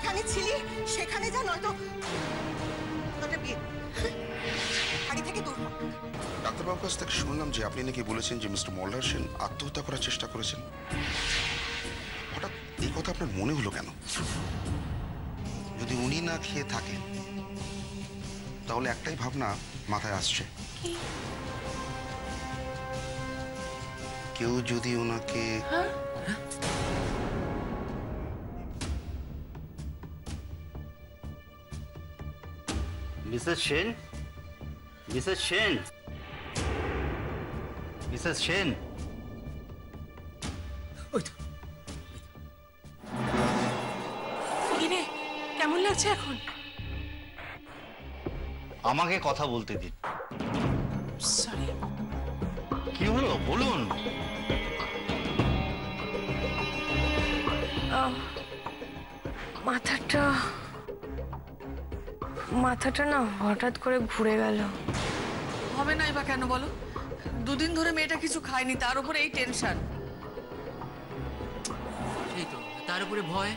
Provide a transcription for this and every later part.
যেখানে ছিলি সেখানে যা, নয়তো বাড়ি থেকে দূর হ। ডাক্তারবাবুর কাছ থেকে শুনলাম যে আপনি নাকি বলেছেন যে মিস্টার মল্লার সেন আত্মহত্যা করার চেষ্টা করেছেন। হঠাৎ এই কথা আপনার মনে হলো কেন? যদি উনি না খেয়ে থাকেন তাহলে একটাই ভাবনা মাথায় আসছে, কেউ যদি ওনাকে Mrs Sen, Mrs Sen, Mrs Sen. কেমন লাগছে এখন? আমাকে কথা বলতে দিন। সরি। কি হলো বলুন। মাথাটা না হঠাৎ করে ঘুরে গেল। হবে নাই বা কেন বলো? দুদিন ধরে মেয়েটা কিছু খায়নি, তার উপরে এই টেনশন। সেই তো, তার উপরে ভয়।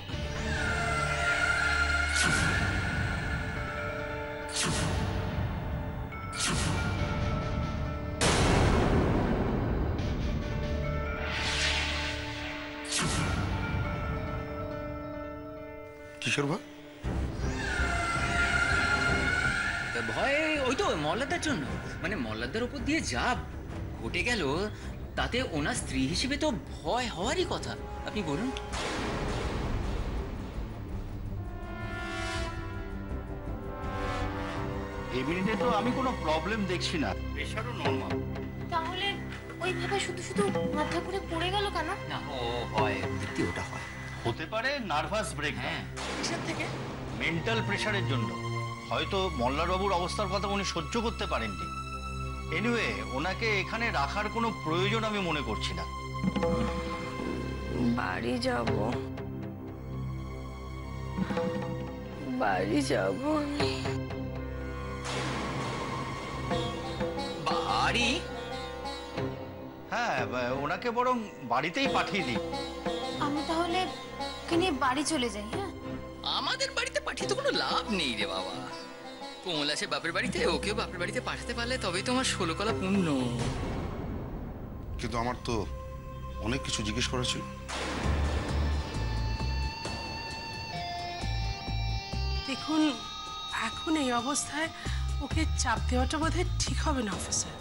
কিশোর ভাই ভয়ে ওই তো মল্লারদার জন্য, মানে মল্লারদার উপর দিয়ে যা ঘটে গেল তাতে ওনার স্ত্রী হিসেবে তো ভয় হওয়ারই কথা। আপনি বলুন। এমনিতে তো আমি কোনো প্রবলেম দেখছি না, প্রেশারও নরমাল। তাহলে ওইভাবে শুধু শুধু মাথা ঘুরে পড়ে গেল কেন? না ও হয়, সত্যি ওটা হয়। হতে পারে নার্ভাস ব্রেক। হ্যাঁ, কিসের থেকে? মেন্টাল প্রেশারের জন্য। হয়তো মল্লারবাবুর অবস্থার কথা উনি সহ্য করতে পারেননি। এনিওয়ে, ওনাকে এখানে রাখার কোনো প্রয়োজন আমি মনে করছি না। বাড়ি যাব আমি। বাড়ি? হ্যাঁ, ওনাকে বরং বাড়িতেই পাঠিয়ে দিই। আমি তাহলে ওকে নিয়ে বাড়ি চলে যাই। হ্যাঁ, আমাদের বাড়িতে পাঠিয়ে তো কোনো লাভ নেই রে বাবা। কোমল আছে বাপের বাড়িতে, ওকেও বাপের বাড়িতে পাঠাতে পারলে তবেই তোমার 16 কলা পূর্ণ। কিন্তু আমার তো অনেক কিছু জিজ্ঞেস করার ছিল। দেখুন, এখন এই অবস্থায় ওকে চাপ দেওয়াটা বোধহয় ঠিক হবে না অফিসার।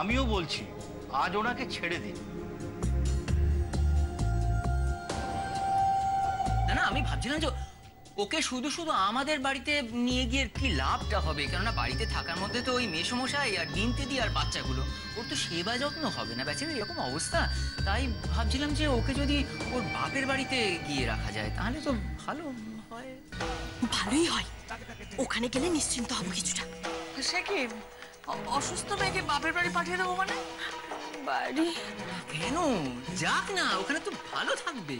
আমিও বলছি আজ ওনাকে ছেড়ে দিন। না না, আমি ভাবছিলাম যে ওকে শুধু শুধু আমাদের বাড়িতে নিয়ে গিয়ে কি লাভটা হবে, কেননা বাড়িতে থাকার মধ্যে তো ওই মেসমশাই আর ডিমতেদি আর বাচ্চাগুলো, ওর তো সেবা যত্ন হবে না বেচারা, এরকম অবস্থা। তাই ভাবছিলাম যে ওকে যদি ওর বাপের বাড়িতে গিয়ে রাখা যায় তাহলে তো ভালো হয়। ভালোই হয়, ওখানে গেলে নিশ্চিন্ত হবো কিছুটা। সে কি অসুস্থ মেয়েকে বাপের বাড়ি পাঠিয়ে দেবো মানে? বাড়ি কেন? যাক না, ওখানে তো ভালো থাকবে।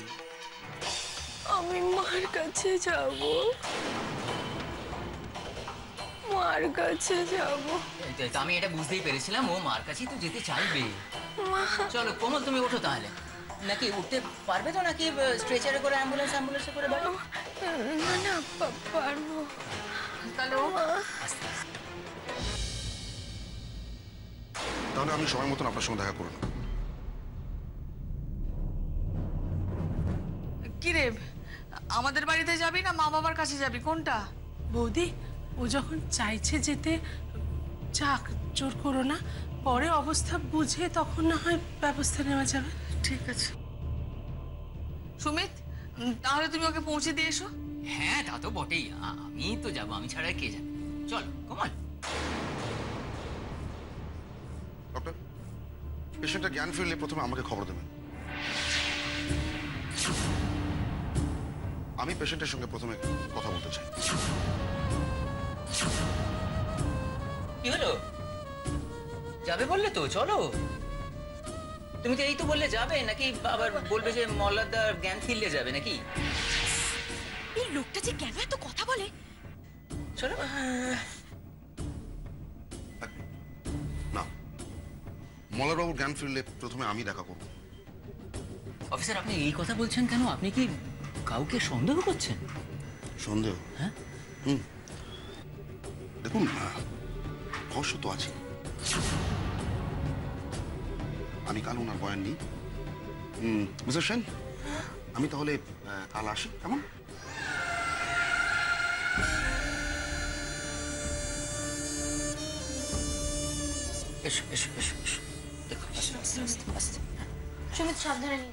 আমি মার কাছে যাব। আমি এটা বুঝতেই পেরেছিলাম, ও মার কাছেই তো যেতে চাইবে। চলো কোমল, তুমি ওঠো তাহলে। নাকি উঠতে পারবে তো, নাকি স্ট্রেচারে করে অ্যাম্বুলেন্সে করে বাড়ি? না পারবো। তাহলে তাহলে আমি সময় মতন আপনার সঙ্গে দেখা করুন। কি রে, আমাদের বাড়িতে যাবি না মা বাবার কাছে যাবি, কোনটা? বৌদি, ও যখন চাইছে যেতে যাক, জোর করো না। পরে অবস্থা বুঝে তখন না হয় ব্যবস্থা নেওয়া যাবে। ঠিক আছে সুমিত, তাহলে তুমি ওকে পৌঁছে দিয়ে এসো। হ্যাঁ তা তো বটেই, আমি তো যাবো, আমি ছাড়া কে যাবে। চলো কোমল। ডক্টর, পেশেন্টটা জ্ঞান ফিরলে প্রথমে আমাকে খবর দেবেন। আমি পেশেন্টের সঙ্গে প্রথমে কথা বলতে চাই। কি হলো, যাবে বললে তো? চলো। তুমি তো এই তো বললে যাবে, নাকি আবার বলবে যে মল্লারদার জ্ঞান ফিরলে যাবে নাকি? এই লোকটা যে কেন এত কথা বলে। চলো। না, মল্লারবাবুর জ্ঞান ফিরলে প্রথমে আমি দেখা করব। অফিসার, আপনি এই কথা বলছেন কেন? আপনি কি কাউকে সন্দেহ করছেন? সন্দেহ? হ্যাঁ। দেখুন, রহস্য তো আছে। আমি কাল ওনার বয়ান নিই। মিস্টার সেন, আমি তাহলে কাল আসি, কেমন? এসো এসো এসো এসো, দেখো আস্তে আস্তে আস্তে। সুমিত সাবধানে নিয়ে।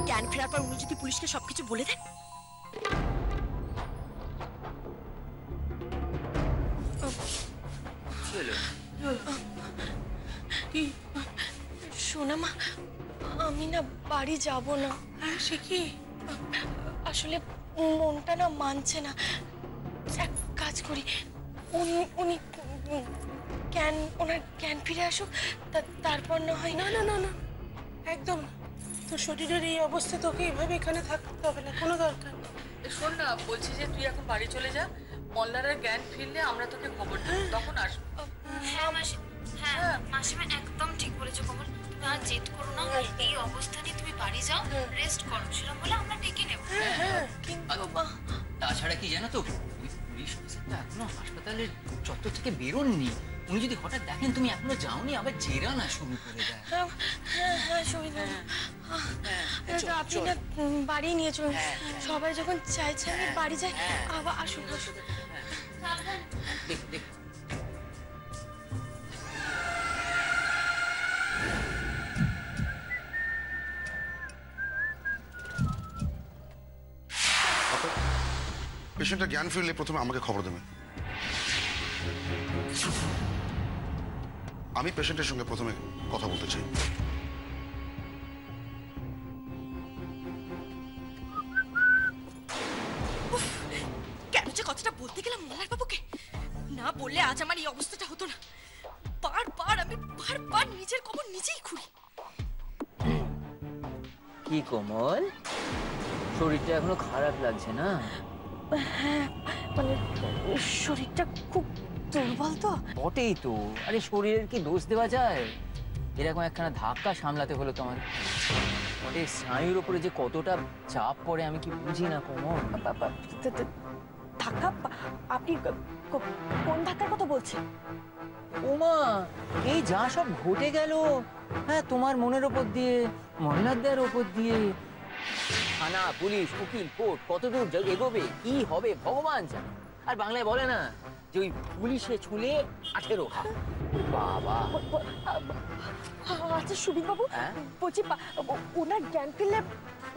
জ্ঞান ফেরার পর উনি যদি পুলিশকে সবকিছু বলে দেন? কি? সোনা মা, আমি না বাড়ি যাব না। হ্যাঁ, সে কি? আসলে মনটা না মানছে না। এক কাজ করি, উনি ওনার জ্ঞান ফিরে আসুক, তারপর না হয়। না না না না, একদম না। তোর শরীরের এই অবস্থা, তোকে এভাবে এখানে থাকতে হবে না, কোনো দরকার নেই। শোন না, বলছি যে তুই এখন বাড়ি চলে যা। মল্লারের জ্ঞান ফিরলে আমরা তোকে খবর দেবো, তখন আসবো। হ্যাঁ মাসি, হ্যাঁ মাসিমা একদম ঠিক বলেছো কমল। তুমি আর জেদ করো না, এই অবস্থাতে তুমি বাড়ি যাও, রেস্ট করো, সেরকম বলে আমরা ডেকে নেবো। কিন্তু মা, তাছাড়া কি জানো তো, ওই পুলিশ অফিসারটা এখনো হাসপাতালের চত্বর থেকে বেরোননি। উনি যদি হঠাৎ দেখেন তুমি এখনো যাওনি, আবার জেরা না শুরু করে দেয়। হ্যাঁ সুমিত, আপনি না বাড়ি নিয়ে চলুন। সবাই যখন চাইছে আমি বাড়ি যাই, আবার আসুন আসুন। দেখ দেখ, পেশেন্টটা জ্ঞান ফিরলে প্রথমে আমাকে খবর দেবেন। আমি পেশেন্টের সঙ্গে প্রথমে কথা বলতে চাই। কেন যে কথাটা বলতে গেলাম মল্লার বাবুকে, না বললে আজ আমার এই অবস্থাটা হতো না। বারবার নিজের খবর নিজেই খুঁড়ি। কি কোমল, শরীরটা এখনো খারাপ লাগছে না? হ্যাঁ, মানে শরীরটা খুব দুর্বল তো। বটেই তো, আরে শরীরের কি দোষ দেওয়া যায়? এরকম একখানা ধাক্কা সামলাতে হলো তোমার। এই স্নায়ুর উপরে যে কতটা চাপ পড়ে আমি কি বুঝি না কোমল। ধাক্কা? আপনি কোন ধাক্কার কথা বলছেন? ওমা, এই যা সব ঘটে গেল, হ্যাঁ, তোমার মনের ওপর দিয়ে, মল্লারদার ওপর দিয়ে, থানা, পুলিশ, উকিল, কোর্ট কতদূর এগোবে, কি হবে ভগবান জানে। আর বাংলায় বলে না যে ওই পুলিশে ছুলে 18 ঘা। বাবা। আচ্ছা সুবিন বাবু, বলছি ওনার জ্ঞান ফিরলে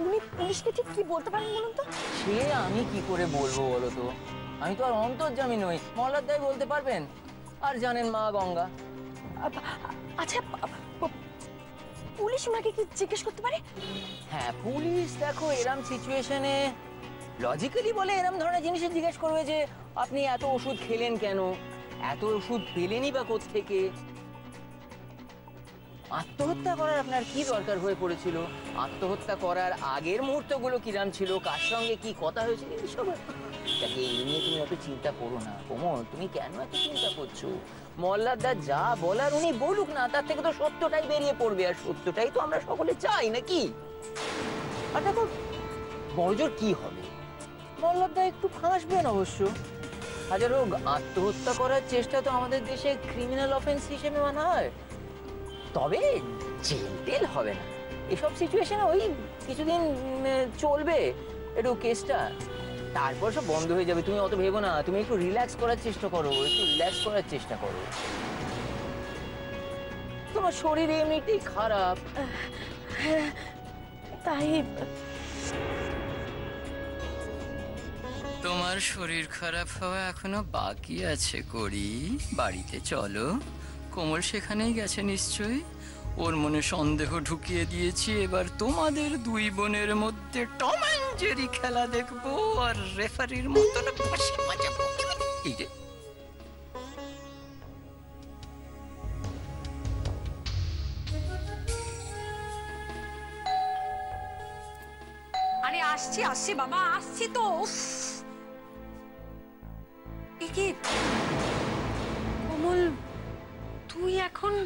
উনি পুলিশকে ঠিক কি বলতে পারেন বলুন তো? সে আমি কি করে বলবো বলো তো, আমি তো আর অন্তর্যামী নই। মল্লারদাই বলতে পারবেন, আর জানেন মা গঙ্গা। আচ্ছা, পুলিশ ওনাকে কি জিজ্ঞেস করতে পারে? হ্যাঁ, পুলিশ দেখো এরম সিচুয়েশনে লজিক্যালি বলে এরম ধরনের জিনিস জিজ্ঞেস করবে যে আপনি এত ওষুধ খেলেন কেন, এত ওষুধ পেলেনই বা কোত্থেকে, আত্মহত্যা করার আপনার কি দরকার হয়ে পড়েছিল, আত্মহত্যা করার আগের মুহূর্তগুলো কিরাম ছিল, কার সঙ্গে কি কথা হয়েছিল, এইসব। তাকে এই নিয়ে তুমি এত চিন্তা করো না কোমল, তুমি কেন এত চিন্তা করছো? মল্লারদা যা বলার উনি বলুক না, তার থেকে তো সত্যটাই বেরিয়ে পড়বে, আর সত্যটাই তো আমরা সকলে চাই নাকি? আর দেখো বড়জোর কি হবে, মল্লারদা একটু ফাঁসবেন অবশ্য। হাজার হোক, আত্মহত্যা করার চেষ্টা তো আমাদের দেশে ক্রিমিনাল অফেন্স হিসেবে মানা হয়, তবে জেল টেল হবে না। এসব সিচুয়েশনে ওই কিছুদিন চলবে একটু কেসটা, তারপর সব বন্ধ হয়ে যাবে। তুমি অত ভেবো না, তুমি একটু রিল্যাক্স করার চেষ্টা করো, একটু রিল্যাক্স করার চেষ্টা করো। তোমার শরীর এমনিতেই খারাপ। তাই তোমার শরীর খারাপ হওয়া এখনো বাকি আছে করি। বাড়িতে চলো, কোমল সেখানেই গেছে নিশ্চয়ই, ওর মনে সন্দেহ ঢুকিয়ে দিয়েছি। এবার তোমাদের দুই বোনের মধ্যে টম অ্যান্ড জেরি খেলা দেখবো, আর রেফারির মতো ফাঁসি বাজাবো। এই যে আরে আসছি বাবা, আসছি তো। কমল, তুই এখন এখন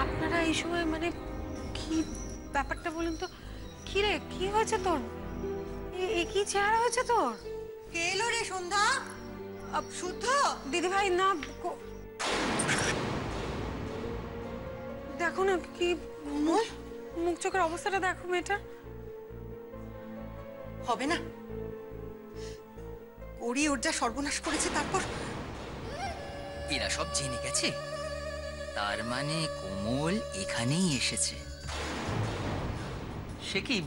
আপনারা এই সময় মানে কি ব্যাপারটা বলুন তো? কি রে, কি হয়েছে তোর? এ কি চেহারা হয়েছে তোর? কে এলো রে সন্ধ্যা? শুদ্ধ দিদি ভাই না, দেখো না কি মুখ চোখের অবস্থাটা দেখো মেয়েটা। হবে না, ওরই ওর যা সর্বনাশ করেছে। তারপর এরা সব জেনে গেছে, তার মানে কোমল এখানেই এসেছে। সে কি,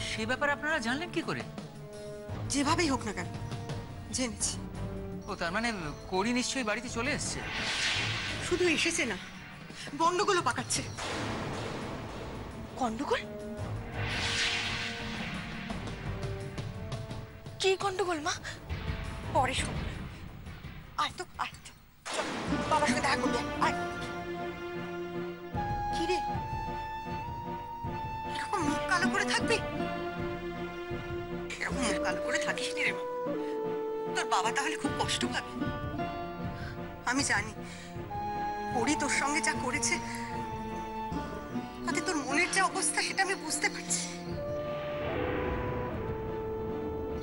সে ব্যাপারে আপনারা জানলেন কি করে? যেভাবেই হোক না কেন জেনেছি। ও তার মানে করি নিশ্চয়ই বাড়িতে চলে এসেছে। শুধু এসেছে না, গন্ডগোলও পাকাচ্ছে। গন্ডগোল? কি গন্ডগোল মা? পরে শোন। আয় তো, আয় তো, চল, বাবার সাথে দেখা করবি। আয়। কি রে, এরকম মুখ কালো করে থাকবি? এরকম মুখ কালো করে থাকিস নি রে মা। তোর বাবা তাহলে খুব কষ্ট পাবে। আমি জানি পরি তোর সঙ্গে যা করেছে, তাতে তোর মনের যে অবস্থা সেটা আমি বুঝতে পারছি।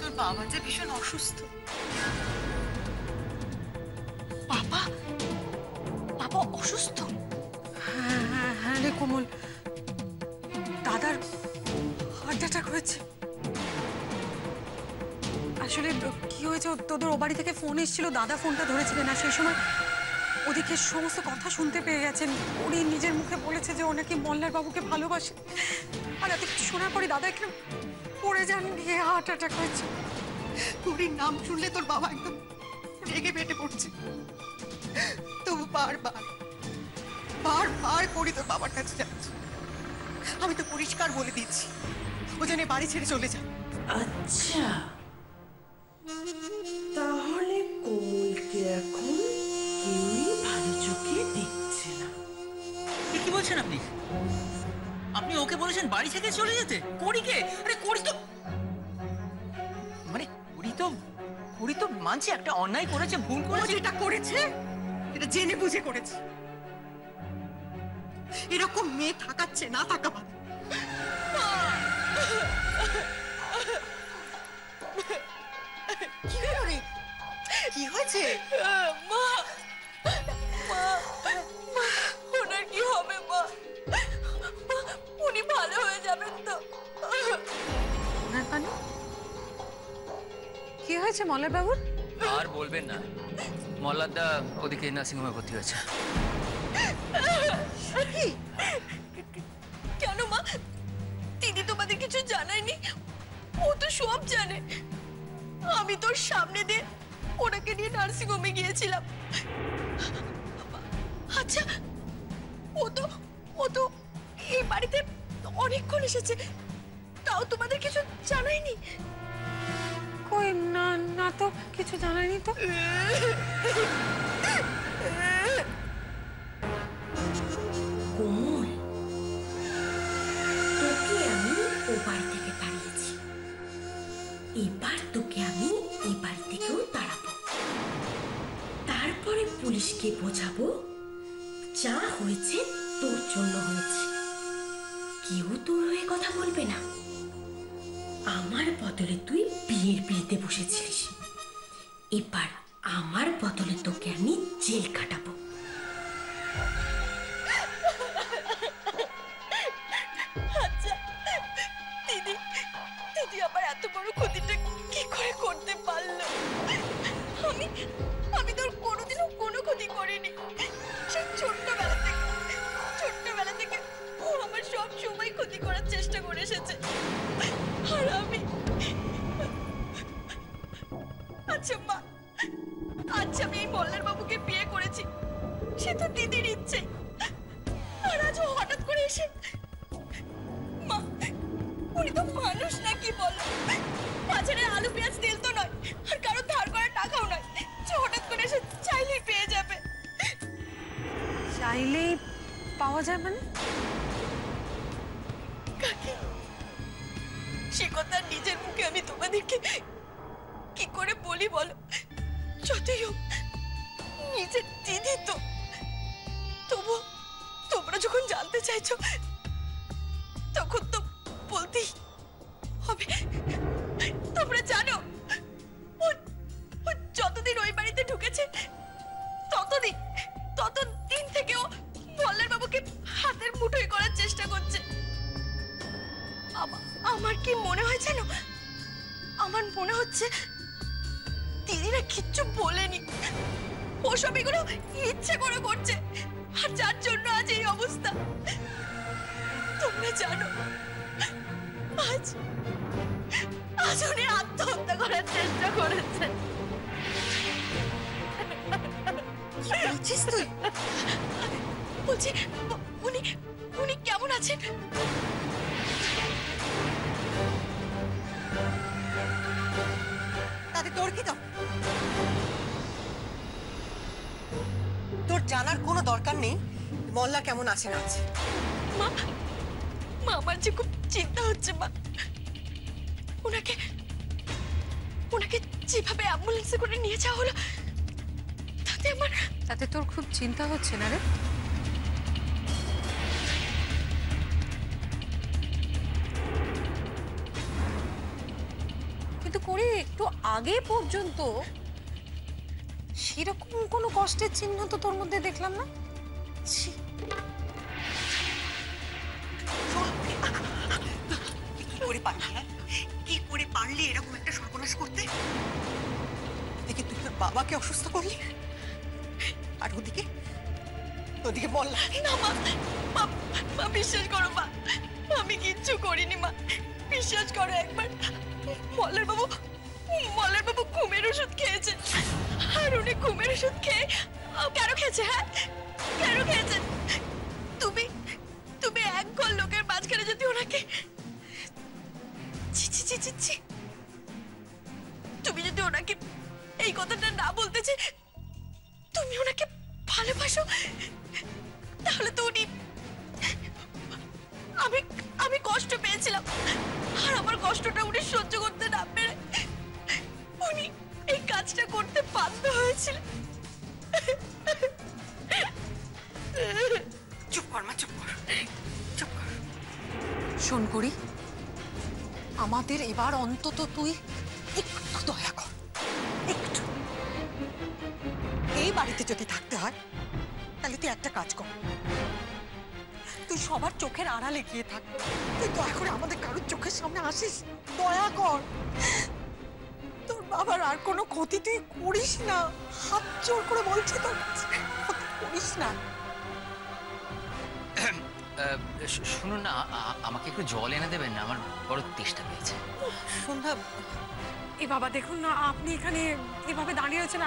তোর বাবা যে ভীষণ অসুস্থ। বাবা? বাবা অসুস্থ? হ্যাঁ রে কোমল, দাদার হার্ট অ্যাটাক হয়েছে। আসলে কি হয়েছে, তোদের ও বাড়ি থেকে ফোন এসেছিল, দাদা ফোনটা ধরেছিলেন না। সেই সময় ওদিকে সমস্ত কথা শুনতে পেয়ে গেছেন। উনি নিজের মুখে বলেছে যে ও নাকি মল্লার বাবুকে ভালোবাসে। আর এত কিছু শোনার পরে দাদা একটু পড়ে যান, গিয়ে হার্ট অ্যাটাক হয়েছে। পুরীর নাম শুনলে তোর বাবা একদম রেগে পেটে পড়ছে। তবু বারবার করি তোর বাবার কাছে যাচ্ছে। আমি তো পরিষ্কার বলে দিচ্ছি ও যেন বাড়ি ছেড়ে চলে যায়। আচ্ছা, তাহলে কোমলকে এখন কেউই ভালো চোখে দেখছে না। কি বলছেন আপনি? আপনি ওকে বলেছেন বাড়ি থেকে চলে যেতে? করিকে? আরে করি তো, মানে করি তো মানছি একটা অন্যায় করেছে, ভুল করেছে। যেটা করেছে এটা জেনে বুঝে করেছে। এরকম মেয়ে থাকাচ্ছে না থাকা ভালো। কি হলো রে, কি হয়েছে? মা, মা, ওনার কি হবে মা? উনি ভালো হয়ে যাবেন তো? ওনার মানে কি হয়েছে মল্লার বাবুর? আর বলবেন না, মল্লারদা ওদিকে নার্সিংহোমে ভর্তি হয়েছে। কেন মা? দিদি তোমাদের কিছু জানায়নি? ও তো সব জানে। আমি তোর সামনে দিয়ে ওনাকে নিয়ে নার্সিং হোমে গিয়েছিলাম। আচ্ছা, ও তো এই বাড়িতে অনেকক্ষণ এসেছে, তাও তোমাদের কিছু জানায়নি? কই না, না তো কিছু জানায়নি তো। কোমল, তোকে আমি ও বাড়ি থেকে তাড়িয়েছি, এবার তোকে আমি এই বাড়ি থেকেও তাড়াবো। তারপরে পুলিশকে বোঝাবো যা হয়েছে তোর জন্য হয়েছে। কেউ তোর হয়ে কথা বলবে না। আমার বদলে তুই বিয়ের পিড়িতে বসেছিলিস, এবার আমার বদলে তোকে আমি জেল কাটাবো। আচ্ছা, দিদি আবার এত বড় ক্ষতিটা কি করে করতে পারলো? আমি তোর কোনোদিনও কোনো ক্ষতি করিনি। সেই ছোট্টবেলা থেকে ও আমার সব সময় ক্ষতি করার চেষ্টা করে এসেছে। আর আমি আচ্ছা আমি এই মল্লার বাবুকে বিয়ে করেছি, সে তো দিদির ইচ্ছে। আর আজ ও হঠাৎ করে এসে, মা উনি তো মানুষ নাকি বলো? বাজারে আলু পেঁয়াজ তেল তো নয়, আর কারো ধার করা টাকাও নয় যে হঠাৎ করে এসে চাইলেই পেয়ে যাবে। চাইলেই পাওয়া যায় মানে? কাকি, সে কথা নিজের মুখে আমি তোমাদেরকে কি করে বলি বলো? যতই হোক নিজের দিদি তো, তবু তোমরা যখন জানতে চাইছো তখন তো বলতেই হবে। তোমরা জানো ও ও যতদিন ওই বাড়িতে ঢুকেছে ততদিন থেকে ও মল্লার বাবুকে হাতের মুঠোয় করার চেষ্টা করছে। আমার কি মনে হয় জানো, আমার মনে হচ্ছে দিদিরা কিচ্ছু বলেনি, ওসব এগুলো ইচ্ছে করে করছে, আর যার জন্য আজ এই অবস্থা। তোমরা জানো আজ উনি আত্মহত্যা করার চেষ্টা করেছে। কি বলছিস তুই? বলছি উনি কেমন আছেন? তাতে তোর কি তো? তোর জানার কোনো দরকার নেই মল্লা কেমন আছে না আছে। মা আমার যে খুব চিন্তা হচ্ছে মা। ওনাকে যেভাবে অ্যাম্বুলেন্সে করে নিয়ে যাওয়া হলো তাতে তোর খুব চিন্তা হচ্ছে না রে? কিন্তু করে একটু আগে পর্যন্ত সেরকম কোনো কষ্টের চিহ্ন তো তোর মধ্যে দেখলাম না। ছি, কি করে পারলি? হ্যাঁ, কি করে পারলি এরকম একটা সর্বনাশ করতে? এদিকে তুই তোর বাবাকে অসুস্থ করলি, আর ওদিকে মল্লা। না মা বিশ্বাস করো মা, আমি কিচ্ছু করিনি মা, বিশ্বাস করো একবার। মল্লার বাবু ঘুমের ওষুধ খেয়েছে, আর উনি ঘুমের ওষুধ খেয়ে কেন খেয়েছে? হ্যাঁ কেন খেয়েছে? তুমি এক ঘর লোকের মাঝখানে যদি ওনাকে তুমি যদি ওনাকে এই কথাটা না বলতে যে তুমি ওনাকে ভালোবাসো, তাহলে তো উনি আমি কষ্ট পেয়েছিলাম, আর আমার কষ্টটা উনি সহ্য করতে না পেরে উনি এই কাজটা করতে বাধ্য হয়েছিল। চুপ কর মা, চুপ কর। শোন করি, আমাদের এবার অন্তত তুই একটু দয়া কর, একটু। এই বাড়িতে যদি থাকতে হয় তাহলে তুই একটা কাজ কর, তুই সবার চোখের আড়ালে গিয়ে থাক। তুই দয়া করে আমাদের কারোর চোখের সামনে আসিস, দয়া কর। তোর বাবার আর কোনো ক্ষতি তুই করিস না, হাত জোর করে বলছি, তোর ক্ষতি করিস না। শুনুন না, আমাকে একটু জল এনে দেবেন না, আমার বড় তেষ্টা পেয়েছে। সন্ধ্যা, এ বাবা দেখুন না, আপনি এখানে এভাবে দাঁড়িয়ে রয়েছেন,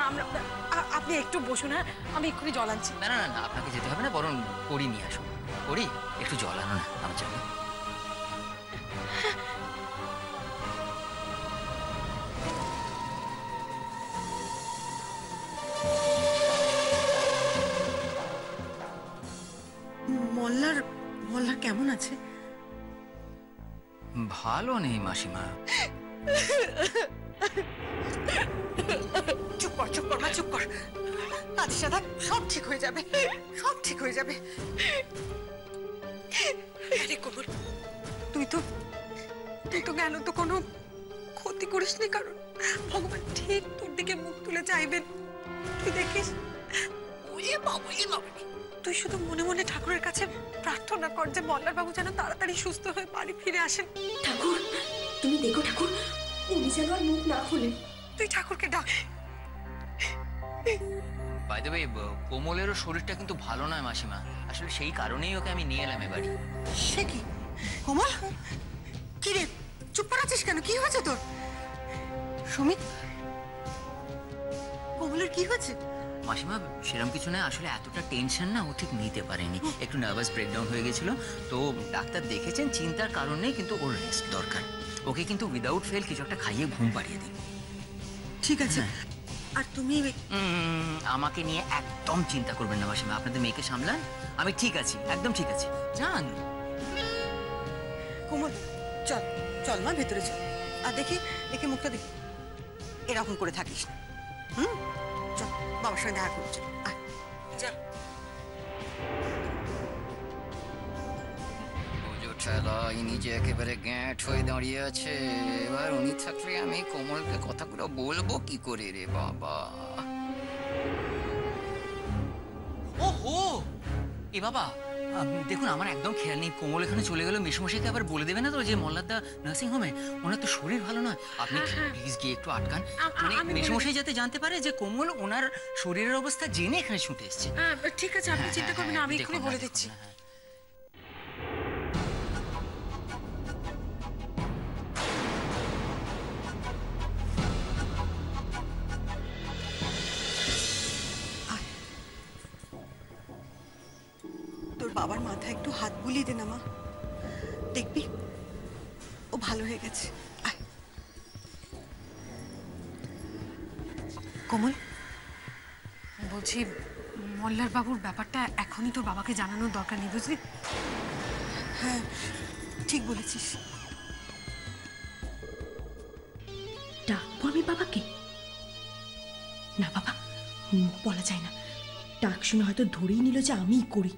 আপনি একটু বসুন। হ্যাঁ, আমি এক্ষুনি জল আনছি। না না না, আপনাকে যেতে হবে না, বরং করি নিয়ে আসুন। করি একটু জল আনো না আমার জন্য। মল্লার কেমন আছে? ভালো নেই মাসিমা। চুপ কর মা, চুপ কর। আচ্ছা দাদা, সব ঠিক হয়ে যাবে, সব ঠিক হয়ে যাবে। আরে কোমল, তুই তো কেন তো কোনো ক্ষতি করিসনি, কারণ ভগবান ঠিক তোর দিকে মুখ তুলে চাইবেন। তুই দেখিস, তুই শুধু মনে মনে ঠাকুরের কাছে প্রার্থনা কর যে মল্লার বাবু যেন তাড়াতাড়ি সুস্থ হয়ে বাড়ি ফিরে আসেন। ঠাকুর, তুমি দেখো ঠাকুর, উনি যেন আর মুখ না খোলেন। তুই ঠাকুরকে ডাক। বাই দ্য ওয়ে, কোমলেরও শরীরটা কিন্তু ভালো নয় মাসিমা, আসলে সেই কারণেই ওকে আমি নিয়ে এলাম এ বাড়ি। সে কি কোমল? কি রে, চুপ করে আছিস কেন? কি হয়েছে তোর? সুমিত, কোমলের কি হয়েছে? মাসিমা সেরকম কিছু না, আসলে এতটা টেনশন না ও ঠিক নিতে পারেনি, একটু নার্ভাস ব্রেকডাউন হয়ে গেছিল। তো ডাক্তার দেখেছেন চিন্তার কারণে, কিন্তু ওর রেস্ট দরকার। ওকে কিন্তু উইদাউট ফেল কিছু একটা খাইয়ে ঘুম পাড়িয়ে দিন। ঠিক আছে। আর তুমি আমাকে নিয়ে একদম চিন্তা করবেন না মাসিমা, আপনাদের মেয়েকে সামলান, আমি ঠিক আছি, একদম ঠিক আছি। যান কোমল, চল মা, ভেতরে চল। আর দেখি মুখটা দেখি, এরকম করে থাকিস না। চল বাবার সঙ্গে দেখা করছে যা। ঠেলা ইনি যে একেবারে গ্যাঁট হয়ে দাঁড়িয়ে আছে, এবার উনি থাকলে আমি কোমলকে কথাগুলো বলবো কি করে রে বাবা। ওহো এ বাবা, দেখুন আমার একদম খেয়াল নেই, কোমল এখানে চলে গেল, মেসমশাইকে আবার বলে দেবে না তো যে মল্লারদা নার্সিং হোমে, ওনার তো শরীর ভালো নয়, আপনি প্লিজ গিয়ে একটু আটকান, মানে মেসমশাই যাতে জানতে পারে যে কোমল ওনার শরীরের অবস্থা জেনে এখানে ছুটে এসছে। ঠিক আছে, আপনি চিন্তা করবেন না, আমি এক্ষুনি বলে দিচ্ছি। তোর বাবার মাথায় একটু হাত বুলিয়ে দে না মা, দেখবি ও ভালো হয়ে গেছে। আয় কোমল, বলছি মল্লার বাবুর ব্যাপারটা এখনই তোর বাবাকে জানানোর দরকার নেই, বুঝলি? হ্যাঁ ঠিক বলেছিস। ডাকবো আমি বাবাকে? না বাবা, বলা যায় না, ডাক শুনে হয়তো ধরেই নিল যে আমিই করি।